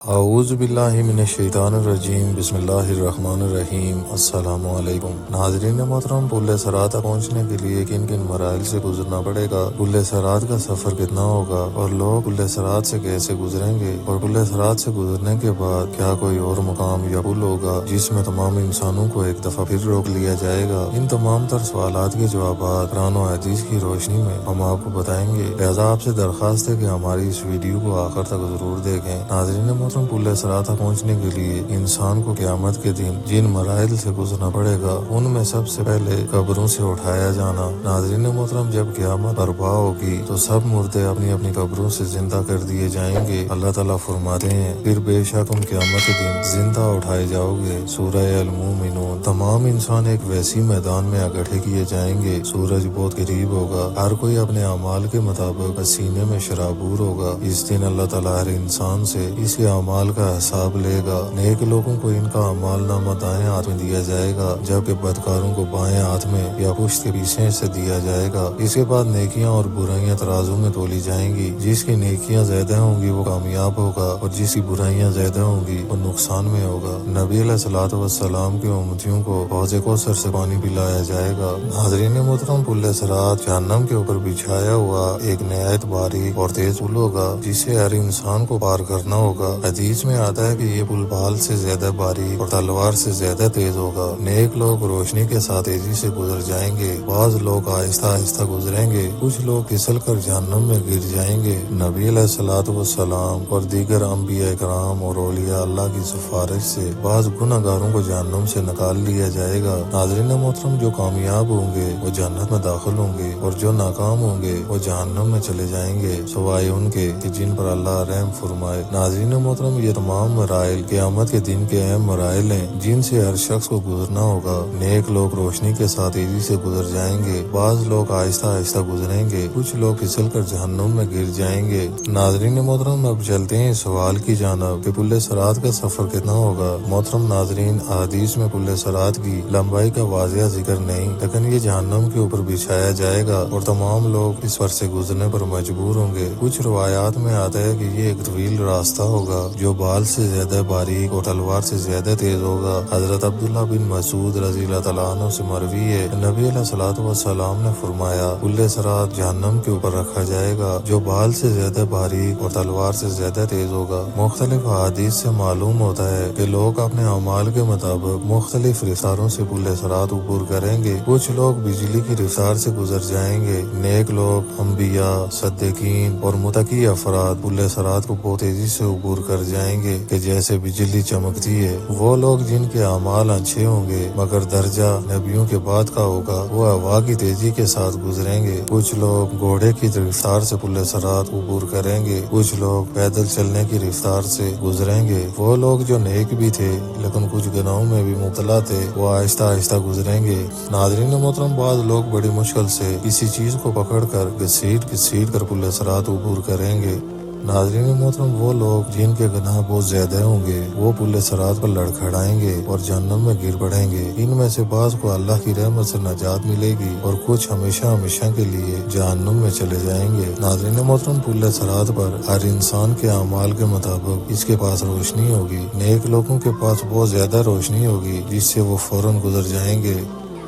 اعوذ باللہ من الشیطان الرجیم بسم اللہ الرحمن الرحیم السلام علیکم ناظرین محترم، پل صراط پہنچنے کے لیے کن کن مراحل سے گزرنا پڑے گا، پل صراط کا سفر کتنا ہوگا اور لوگ پل صراط سے کیسے گزریں گے، اور پل صراط سے گزرنے کے بعد کیا کوئی اور مقام یا پل ہوگا جس میں تمام انسانوں کو ایک دفعہ پھر روک لیا جائے گا۔ ان تمام تر سوالات کے جوابات قرآن و حدیث کی روشنی میں ہم آپ کو بتائیں گے، لہٰذا آپ سے درخواست ہے کہ ہماری اس ویڈیو کو آخر تک ضرور دیکھیں۔ ناظرین پل صراط پہنچنے کے لیے انسان کو قیامت کے دن جن مراحل سے گزرنا پڑے گا ان میں سب سے پہلے قبروں سے اٹھایا جانا۔ ناظرین محترم، جب قیامت برپا ہوگی تو سب مردے اپنی اپنی قبروں سے زندہ کر دیے جائیں گے۔ اللہ تعالیٰ فرماتے ہیں، پھر بے شک تم قیامت کے دن زندہ اٹھائے جاؤ گے۔ سورہ المومنون۔ تمام انسان ایک ویسی میدان میں اکٹھے کیے جائیں گے۔ سورج بہت قریب ہوگا، ہر کوئی اپنے اعمال کے مطابق پسینے میں شرابور ہوگا۔ اس دن اللہ تعالیٰ ہر انسان سے اس کے اعمال کا حساب لے گا۔ نیک لوگوں کو ان کا اعمال نامہ دائیں ہاتھ میں دیا جائے گا، جبکہ بدکاروں کو بائیں ہاتھ میں یا پشت کے پیچھے سے دیا جائے گا۔ اس کے بعد نیکیاں اور برائیاں ترازو میں تولی جائیں گی۔ جس کی نیکیاں زیادہ ہوں گی وہ کامیاب ہوگا اور جس کی برائیاں زیادہ ہوں گی وہ نقصان میں ہوگا۔ نبی علیہ الصلوۃ والسلام کے امتیوں کو حوض کوثر سے پانی پلایا جائے گا۔ ناظرین محترم، پل صراط جہنم کے اوپر بچھایا ہوا ایک نہایت باریک اور تیز پل ہوگا جسے ہر انسان کو پار کرنا ہوگا۔ حدیث میں آتا ہے کہ یہ پل بال سے زیادہ باریک اور تلوار سے زیادہ تیز ہوگا۔ نیک لوگ روشنی کے ساتھ تیزی سے گزر جائیں گے، بعض لوگ آہستہ آہستہ گزریں گے، کچھ لوگ پھسل کر جہنم میں گر جائیں گے۔ نبی علیہ الصلوۃ والسلام اور دیگر انبیاء کرام اور اولیاء اللہ کی سفارش سے بعض گناہ گاروں کو جہنم سے نکال لیا جائے گا۔ ناظرین محترم، جو کامیاب ہوں گے وہ جنت میں داخل ہوں گے اور جو ناکام ہوں گے وہ جہنم میں چلے جائیں گے، سوائے ان کے کہ جن پر اللہ رحم فرمائے۔ ناظرین محترم، یہ تمام مراحل قیامت کے دن کے اہم مراحل ہیں جن سے ہر شخص کو گزرنا ہوگا۔ نیک لوگ روشنی کے ساتھ تیزی سے گزر جائیں گے، بعض لوگ آہستہ آہستہ گزریں گے، کچھ لوگ پھسل کر جہنم میں گر جائیں گے۔ ناظرین محترم، اب چلتے ہیں سوال کی جانب کہ پل صراط کا سفر کتنا ہوگا۔ محترم ناظرین، احادیث میں پل صراط کی لمبائی کا واضح ذکر نہیں، لیکن یہ جہنم کے اوپر بچھایا جائے گا اور تمام لوگ اس پر سے گزرنے پر مجبور ہوں گے۔ کچھ روایات میں آتا ہے کہ یہ ایک طویل راستہ ہوگا جو بال سے زیادہ باریک اور تلوار سے زیادہ تیز ہوگا۔ حضرت عبداللہ بن مسعود رضی اللہ تعالیٰ عنہ سے مروی ہے، نبی علیہ الصلوۃ والسلام نے فرمایا، پل صراط جہنم کے اوپر رکھا جائے گا جو بال سے زیادہ باریک اور تلوار سے زیادہ تیز ہوگا۔ مختلف احادیث سے معلوم ہوتا ہے کہ لوگ اپنے اعمال کے مطابق مختلف رفتاروں سے پل صراط عبور کریں گے۔ کچھ لوگ بجلی کی رفتار سے گزر جائیں گے۔ نیک لوگ، انبیاء، صدیقین اور متقی افراد پل صراط کو بہت تیزی سے عبور کر جائیں گے کہ جیسے بجلی چمکتی ہے۔ وہ لوگ جن کے اعمال اچھے ہوں گے مگر درجہ نبیوں کے بعد کا ہوگا وہ ہوا کی تیزی کے ساتھ گزریں گے۔ کچھ لوگ گھوڑے کی رفتار سے پل صراط عبور کریں گے، کچھ لوگ پیدل چلنے کی رفتار سے گزریں گے۔ وہ لوگ جو نیک بھی تھے لیکن کچھ گناہوں میں بھی مبتلا تھے وہ آہستہ آہستہ گزریں گے۔ ناظرین محترم، بعض لوگ بڑی مشکل سے کسی چیز کو پکڑ کر گھسیٹ کر پل صراط عبور کریں گے۔ ناظرین محترم، وہ لوگ جن کے گناہ بہت زیادہ ہوں گے وہ پل صراط پر لڑکھڑائیں گے اور جہنم میں گر پڑیں گے۔ ان میں سے بعض کو اللہ کی رحمت سے نجات ملے گی اور کچھ ہمیشہ ہمیشہ کے لیے جہنم میں چلے جائیں گے۔ ناظرین محترم، پل صراط پر ہر انسان کے اعمال کے مطابق اس کے پاس روشنی ہوگی۔ نیک لوگوں کے پاس بہت زیادہ روشنی ہوگی جس سے وہ فوراً گزر جائیں گے۔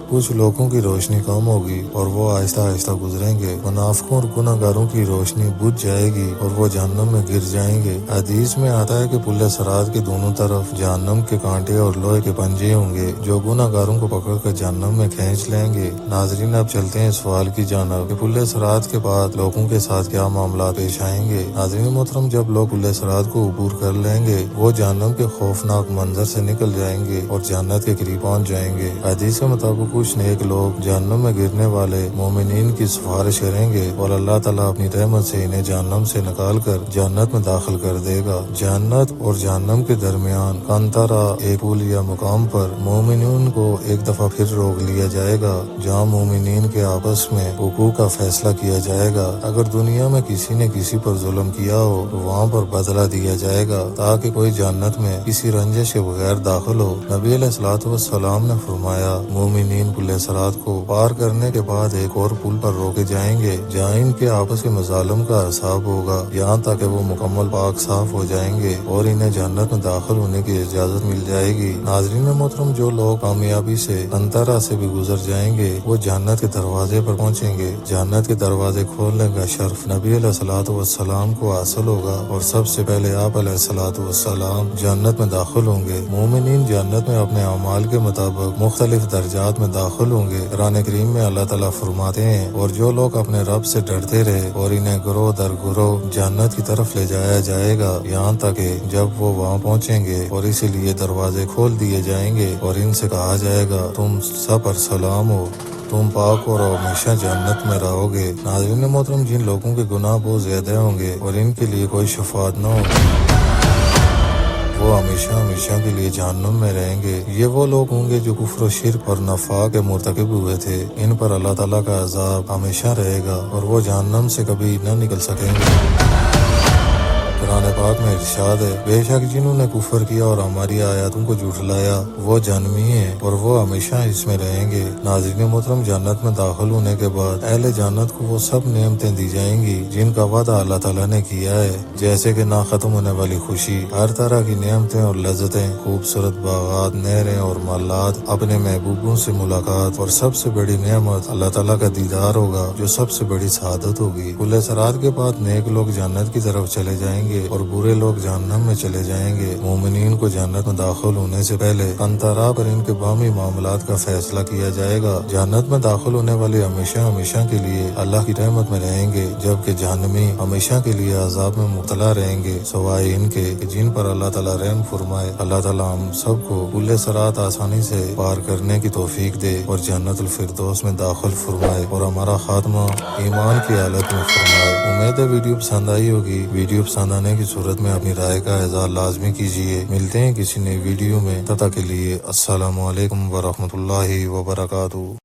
کچھ لوگوں کی روشنی کم ہوگی اور وہ آہستہ آہستہ گزریں گے۔ منافقوں اور گناہ گاروں کی روشنی بجھ جائے گی اور وہ جہنم میں گر جائیں گے۔ حدیث میں آتا ہے کہ پل صراط کے دونوں طرف جہنم کے کانٹے اور لوہے کے پنجے ہوں گے جو گناہ گاروں کو پکڑ کر جہنم میں کھینچ لیں گے۔ ناظرین، اب چلتے ہیں سوال کی جانب کہ پل صراط کے بعد لوگوں کے ساتھ کیا معاملات پیش آئیں گے۔ ناظرین محترم، جب لوگ پل صراط کو عبور کر لیں گے وہ جہنم کے خوفناک منظر سے نکل جائیں گے اور جنت کے قریب پہنچ جائیں گے۔ حدیث کے مطابق کچھ نیک لوگ جہنم میں گرنے والے مومنین کی سفارش کریں گے اور اللہ تعالیٰ اپنی رحمت سے انہیں جہنم سے نکال کر جنت میں داخل کر دے گا۔ جنت اور جہنم کے درمیان کنترا ایک پل یا مقام پر مومنین کو ایک دفعہ پھر روک لیا جائے گا جہاں مومنین کے آپس میں حقوق کا فیصلہ کیا جائے گا۔ اگر دنیا میں کسی نے کسی پر ظلم کیا ہو تو وہاں پر بدلہ دیا جائے گا تاکہ کوئی جنت میں کسی رنجش کے بغیر داخل ہو۔ نبی علیہ الصلوۃ والسلام نے فرمایا، مومنین پل صراط کو پار کرنے کے بعد ایک اور پل پر روکے جائیں گے جہاں ان کے آپس کے مظالم کا حساب ہوگا، یہاں تک کہ وہ مکمل پاک صاف ہو جائیں گے اور انہیں جنت میں داخل ہونے کی اجازت مل جائے گی۔ ناظرین محترم، جو لوگ کامیابی سے قنطرہ سے بھی گزر جائیں گے وہ جنت کے دروازے پر پہنچیں گے۔ جنت کے دروازے کھولنے کا شرف نبی علیہ الصلوۃ والسلام کو حاصل ہوگا اور سب سے پہلے آپ علیہ الصلوۃ والسلام جنت میں داخل ہوں گے۔ مومنین جنت میں اپنے اعمال کے مطابق مختلف درجات میں داخل ہوں گے۔ قرآن کریم میں اللہ تعالیٰ فرماتے ہیں، اور جو لوگ اپنے رب سے ڈرتے رہے اور انہیں گروہ در گروہ جنت کی طرف لے جایا جائے گا، یہاں تک کہ جب وہ وہاں پہنچیں گے اور اسی لیے دروازے کھول دیے جائیں گے اور ان سے کہا جائے گا تم سب پر سلام ہو، تم پاک اور ہمیشہ جنت میں رہو گے۔ ناظرین محترم، جن لوگوں کے گناہ بہت زیادہ ہوں گے اور ان کے لیے کوئی شفاعت نہ ہوگی، وہ ہمیشہ ہمیشہ کے لیے جہنم میں رہیں گے۔ یہ وہ لوگ ہوں گے جو کفر و شرک اور نفاق کے مرتکب ہوئے تھے، ان پر اللہ تعالیٰ کا عذاب ہمیشہ رہے گا اور وہ جہنم سے کبھی نہ نکل سکیں گے۔ قرآن پاک میں ارشاد ہے، بے شک جنہوں نے کفر کیا اور ہماری آیاتوں کو جھٹلایا وہ جہنمی ہیں اور وہ ہمیشہ اس میں رہیں گے۔ ناظرین محترم، جنت میں داخل ہونے کے بعد اہل جنت کو وہ سب نعمتیں دی جائیں گی جن کا وعدہ اللہ تعالیٰ نے کیا ہے، جیسے کہ نہ ختم ہونے والی خوشی، ہر طرح کی نعمتیں اور لذتیں، خوبصورت باغات، نہریں اور محلات، اپنے محبوبوں سے ملاقات، اور سب سے بڑی نعمت اللہ تعالیٰ کا دیدار ہوگا جو سب سے بڑی سعادت ہوگی۔ پل صراط کے بعد نیک لوگ جنت کی طرف چلے جائیں گے اور برے لوگ جہنم میں چلے جائیں گے۔ مومنین کو جنت میں داخل ہونے سے پہلے قنطرہ پر ان کے باہمی معاملات کا فیصلہ کیا جائے گا۔ جنت میں داخل ہونے والے ہمیشہ ہمیشہ کے لیے اللہ کی رحمت میں رہیں گے، جبکہ جہنمی ہمیشہ کے لیے عذاب میں مبتلا رہیں گے، سوائے ان کے کہ جن پر اللہ تعالیٰ رحم فرمائے۔ اللہ تعالیٰ ہم سب کو پل صراط آسانی سے پار کرنے کی توفیق دے اور جنت الفردوس میں داخل فرمائے اور ہمارا خاتمہ ایمان کی حالت میں فرمائے۔ امید ہے ویڈیو پسند آئی ہوگی۔ ویڈیو پسند آنے کی صورت میں اپنی رائے کا اظہار لازمی کیجیے۔ ملتے ہیں کسی نئی ویڈیو میں، تب تک کے لیے السلام علیکم ورحمۃ اللہ وبرکاتہ۔